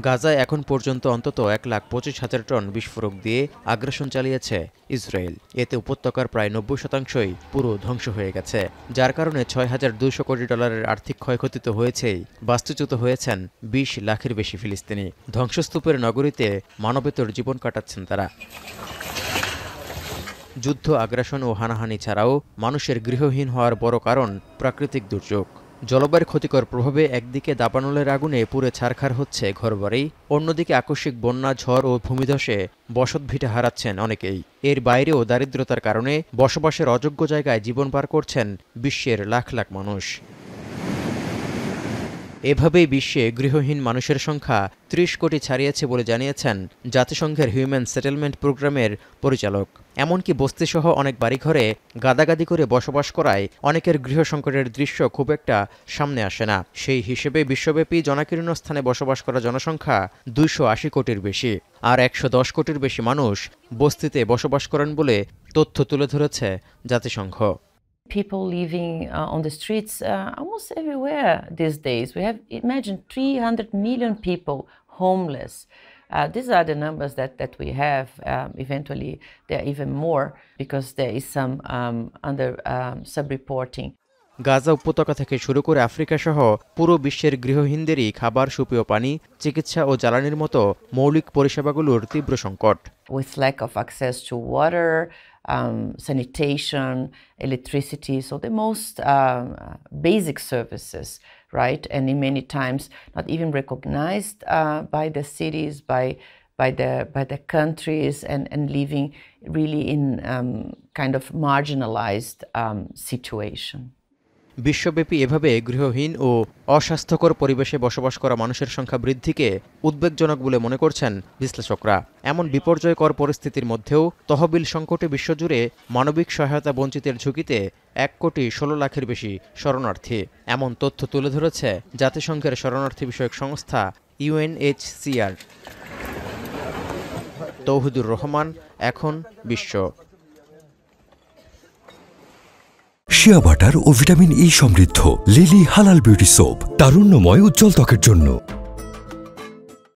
গাজায় এখন পর্যন্ত অন্তত 1,25,000 টন বিস্ফোরক দিয়ে আগ্রাসন চালিয়েছে ইসরায়েল। এতে উপত্যকার প্রায় 90%ই পুরো ধ্বংস হয়ে গেছে, যার কারণে $6,200 কোটি আর্থিক ক্ষয়ক্ষতি তো হয়েছেই, বাস্তুচ্যুত হয়েছেন 20 লাখের বেশি ফিলিস্তিনি। ধ্বংসস্তূপের নগরীতে মানবেতর জীবন কাটাচ্ছেন তারা। যুদ্ধ, আগ্রাসন ও হানাহানি ছাড়াও মানুষের গৃহহীন হওয়ার বড় কারণ প্রাকৃতিক দুর্যোগ। জলবায়ুর ক্ষতিকর প্রভাবে একদিকে দাবানলের আগুনে পুড়ে ছারখার হচ্ছে ঘরবাড়ি, অন্যদিকে আকস্মিক বন্যা, ঝড় ও ভূমিধসে বসতভিটা হারাচ্ছেন অনেকেই। এর বাইরেও দারিদ্রতার কারণে বসবাসের অযোগ্য জায়গায় জীবন পার করছেন বিশ্বের লাখ লাখ মানুষ। এভাবেই বিশ্বে গৃহহীন মানুষের সংখ্যা 30 কোটি ছাড়িয়েছে বলে জানিয়েছেন জাতিসংঘের হিউম্যান সেটেলমেন্ট প্রোগ্রামের পরিচালক। এমনকি বস্তিসহ অনেক বাড়িঘরে গাদাগাদি করে বসবাস করায় অনেকের গৃহ সংকটের দৃশ্য খুব একটা সামনে আসে না। সেই হিসেবে বিশ্বব্যাপী জনাকীর্ণ স্থানে বসবাস করা জনসংখ্যা 280 কোটির বেশি, আর 110 কোটির বেশি মানুষ বস্তিতে বসবাস করেন বলে তথ্য তুলে ধরেছে জাতিসংঘ। People living on the streets almost everywhere these days. We have, imagine, 300 million people homeless. These are the numbers that we have. Eventually, there are even more because there is some under sub-reporting. Gaza উপত্যকা থেকে শুরু করে Africa সহ পুরো বিশ্বের গৃহহীনদেরই খাবার, সুপেয় পানি, চিকিৎসা ও জ্বালানির মতো মৌলিক পরিষেবাগুলোর তীব্র সংকট। With lack of access to water, sanitation, electricity, so the most basic services, right? And in many times not even recognized by the cities, by the countries, and living really in kind of marginalized situation. বিশ্বব্যাপী এভাবে গৃহহীন ও অস্বাস্থ্যকর পরিবেশে বসবাস করা মানুষের সংখ্যা বৃদ্ধিকে উদ্বেগজনক বলে মনে করছেন বিশ্লেষকরা। এমন বিপর্যয়কর পরিস্থিতির মধ্যেও তহবিল সংকটে বিশ্বজুড়ে মানবিক সহায়তা বঞ্চিতের ঝুঁকিতে 1,16,00,000-এর বেশি শরণার্থী, এমন তথ্য তুলে ধরেছে জাতিসংঘের শরণার্থী বিষয়ক সংস্থা UNHCR। তৌহিদুর রহমান, এখন বিশ্ব। শিয়া বাটার ও ভিটামিন ই সমৃদ্ধ লিলি হালাল বিউটি সোপ, তারুণ্যময় উজ্জ্বল ত্বকের জন্য।